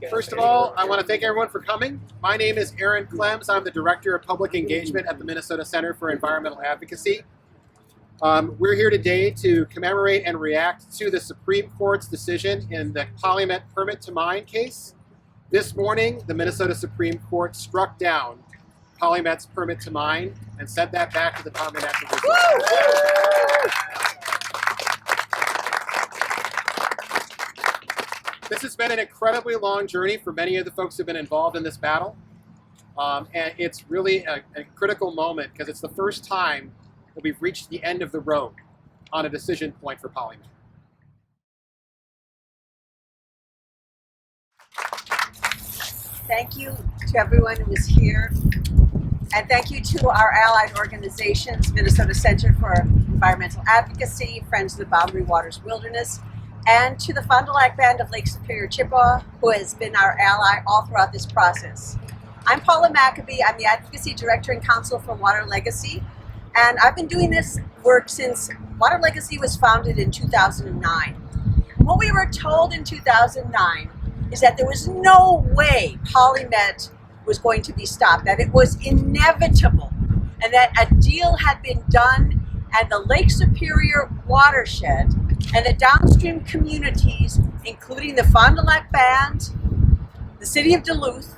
First of all, I want to thank everyone for coming. My name is Aaron Clems. I'm the Director of Public Engagement at the Minnesota Center for Environmental Advocacy. We're here today to commemorate and react to the Supreme Court's decision in the PolyMet permit to mine case. This morning, the Minnesota Supreme Court struck down PolyMet's permit to mine and sent that back to the Department of Natural Resources. This has been an incredibly long journey for many of the folks who have been involved in this battle. And it's really a critical moment because it's the first time that we've reached the end of the road on a decision point for PolyMet. Thank you to everyone who is here. And thank you to our allied organizations, Minnesota Center for Environmental Advocacy, Friends of the Boundary Waters Wilderness, and to the Fond du Lac Band of Lake Superior, Chippewa, who has been our ally all throughout this process. I'm Paula Maccabee. I'm the Advocacy Director and Counsel for WaterLegacy, and I've been doing this work since WaterLegacy was founded in 2009. What we were told in 2009 is that there was no way PolyMet was going to be stopped, that it was inevitable, and that a deal had been done, and the Lake Superior watershed and the downstream communities, including the Fond du Lac Band, the city of Duluth,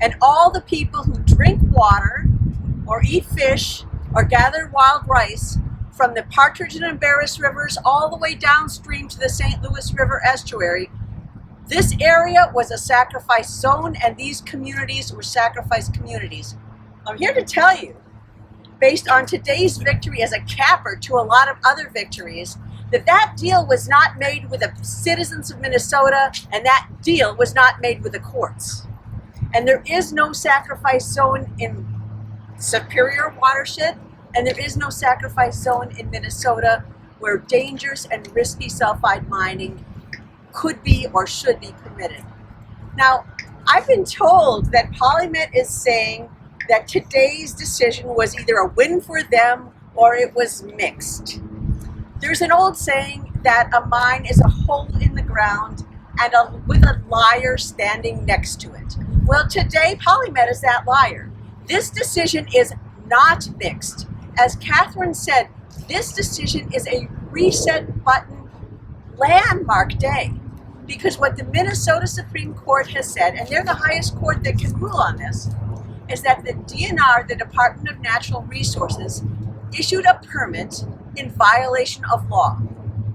and all the people who drink water or eat fish or gather wild rice from the Partridge and Embarrass rivers all the way downstream to the St. Louis River estuary. This area was a sacrifice zone, and these communities were sacrifice communities. I'm here to tell you, based on today's victory as a capper to a lot of other victories, that deal was not made with the citizens of Minnesota, and that deal was not made with the courts. And there is no sacrifice zone in Superior watershed, and there is no sacrifice zone in Minnesota where dangerous and risky sulfide mining could be or should be permitted. Now, I've been told that PolyMet is saying that today's decision was either a win for them or it was mixed. There's an old saying that a mine is a hole in the ground and with a liar standing next to it. Well, today PolyMet is that liar. This decision is not mixed. As Catherine said, this decision is a reset button landmark day, because what the Minnesota Supreme Court has said, and they're the highest court that can rule on this, is that the DNR, the Department of Natural Resources, issued a permit in violation of law.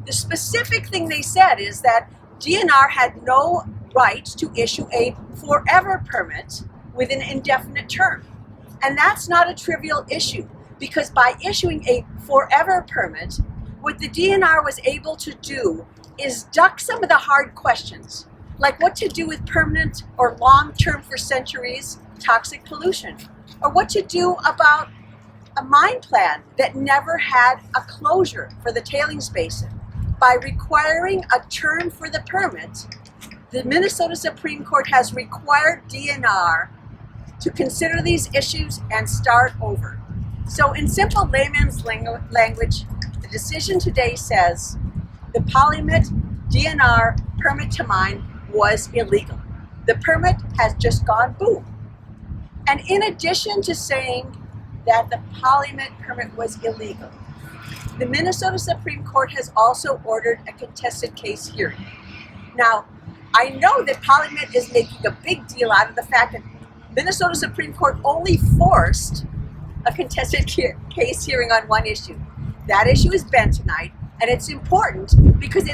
The specific thing they said is that DNR had no right to issue a forever permit with an indefinite term. And that's not a trivial issue, because by issuing a forever permit, what the DNR was able to do is duck some of the hard questions, like what to do with permanent or long-term for centuries toxic pollution, or what to do about a mine plan that never had a closure for the tailings basin. By requiring a term for the permit, the Minnesota Supreme Court has required DNR to consider these issues and start over. So in simple layman's language, the decision today says the PolyMet DNR permit to mine was illegal. The permit has just gone boom. And in addition to saying that the PolyMet permit was illegal, the Minnesota Supreme Court has also ordered a contested case hearing. Now, I know that PolyMet is making a big deal out of the fact that Minnesota Supreme Court only forced a contested case hearing on one issue. That issue is bentonite, and it's important because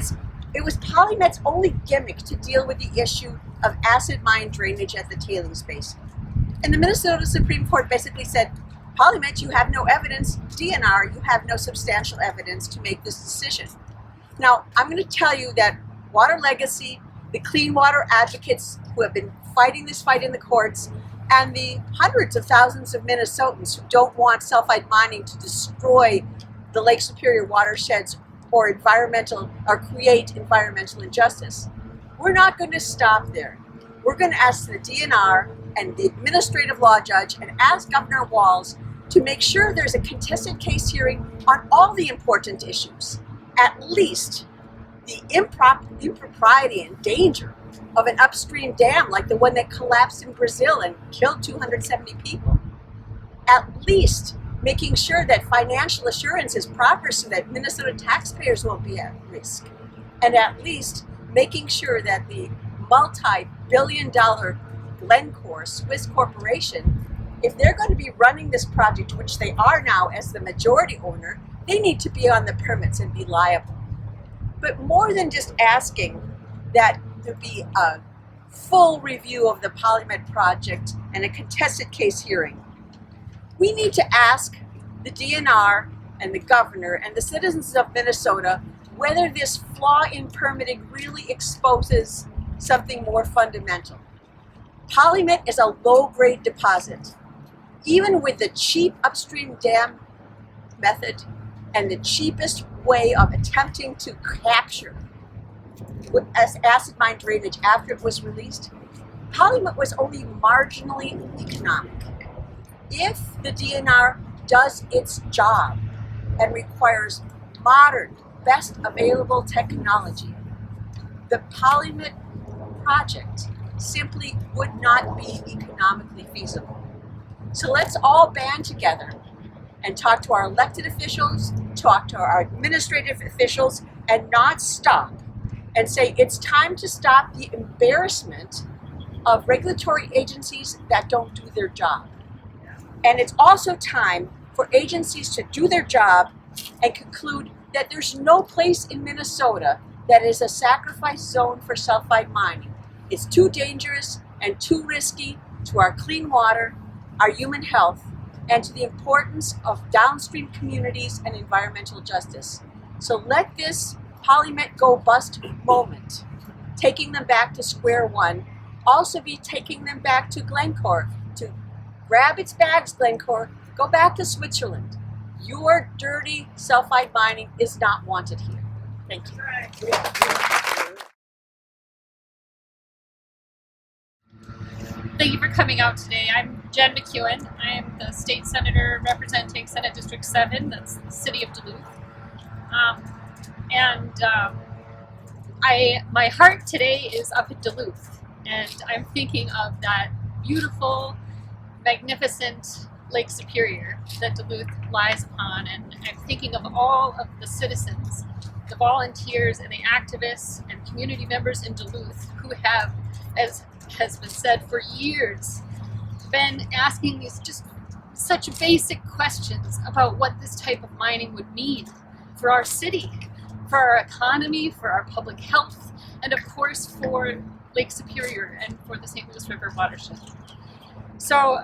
it was PolyMet's only gimmick to deal with the issue of acid mine drainage at the tailings basin. And the Minnesota Supreme Court basically said, PolyMet, you have no evidence. DNR, you have no substantial evidence to make this decision. Now, I'm going to tell you that WaterLegacy, the clean water advocates who have been fighting this fight in the courts, and the hundreds of thousands of Minnesotans who don't want sulfide mining to destroy the Lake Superior watersheds or create environmental injustice. We're not going to stop there. We're going to ask the DNR and the administrative law judge and ask Governor Walz to make sure there's a contested case hearing on all the important issues, at least the impropriety and danger of an upstream dam like the one that collapsed in Brazil and killed 270 people. At least making sure that financial assurance is proper so that Minnesota taxpayers won't be at risk. And at least making sure that the multi-billion-dollar Glencore Swiss corporation, if they're going to be running this project, which they are now as the majority owner, they need to be on the permits and be liable. But more than just asking that there be a full review of the PolyMet project and a contested case hearing, we need to ask the DNR and the governor and the citizens of Minnesota whether this flaw in permitting really exposes something more fundamental. PolyMet is a low-grade deposit. Even with the cheap upstream dam method and the cheapest way of attempting to capture acid mine drainage after it was released, PolyMet was only marginally economic. If the DNR does its job and requires modern, best available technology, the PolyMet project simply would not be economically feasible. So let's all band together and talk to our elected officials, talk to our administrative officials, and not stop and say it's time to stop the embarrassment of regulatory agencies that don't do their job. And it's also time for agencies to do their job and conclude that there's no place in Minnesota that is a sacrifice zone for sulfide mining. It's too dangerous and too risky to our clean water, our human health, and to the importance of downstream communities and environmental justice. So let this PolyMet go bust moment, taking them back to square one, also be taking them back to Glencore, to grab its bags, Glencore, go back to Switzerland. Your dirty sulfide mining is not wanted here. Thank you. Thank you for coming out today. I'm Jen McKeen. I am the state senator representing Senate District 7, that's the city of Duluth. My heart today is up in Duluth, and I'm thinking of that beautiful, magnificent Lake Superior that Duluth lies upon, and I'm thinking of all of the citizens, the volunteers and the activists and community members in Duluth who have, as has been said for years, been asking these just such basic questions about what this type of mining would mean for our city, for our economy, for our public health, and of course for Lake Superior and for the St. Louis River watershed. So,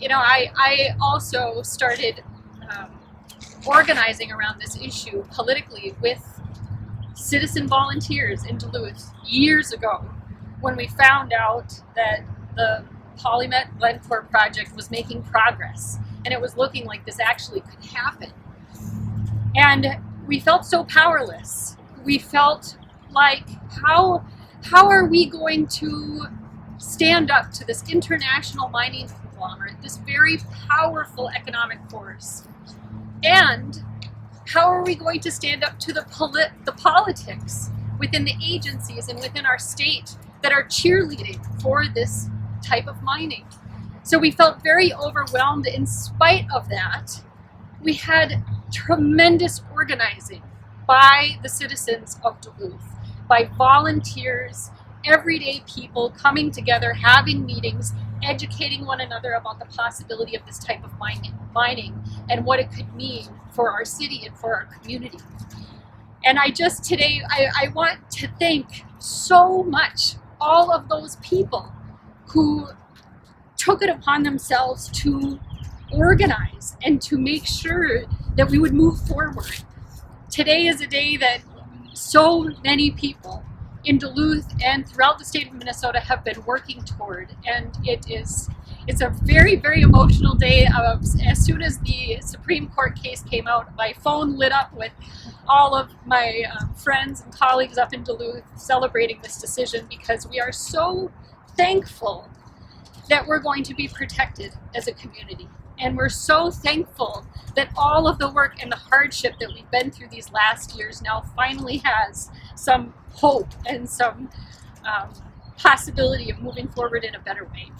I also started organizing around this issue politically with citizen volunteers in Duluth years ago when we found out that the PolyMet Glencore project was making progress and it was looking like this actually could happen. And we felt so powerless. We felt like, how are we going to stand up to this international mining conglomerate, this very powerful economic force? And how are we going to stand up to the politics within the agencies and within our state that are cheerleading for this type of mining? So we felt very overwhelmed. In spite of that, we had tremendous organizing by the citizens of Duluth, by volunteers, everyday people coming together, having meetings, educating one another about the possibility of this type of mining and what it could mean for our city and for our community. And I want to thank so much all of those people who took it upon themselves to organize and to make sure that we would move forward. Today is a day that so many people in Duluth and throughout the state of Minnesota have been working toward, and it's a very, very emotional day. As soon as the Supreme Court case came out, my phone lit up with all of my friends and colleagues up in Duluth celebrating this decision, because we are so thankful that we're going to be protected as a community. And we're so thankful that all of the work and the hardship that we've been through these last years now finally has some hope and some possibility of moving forward in a better way.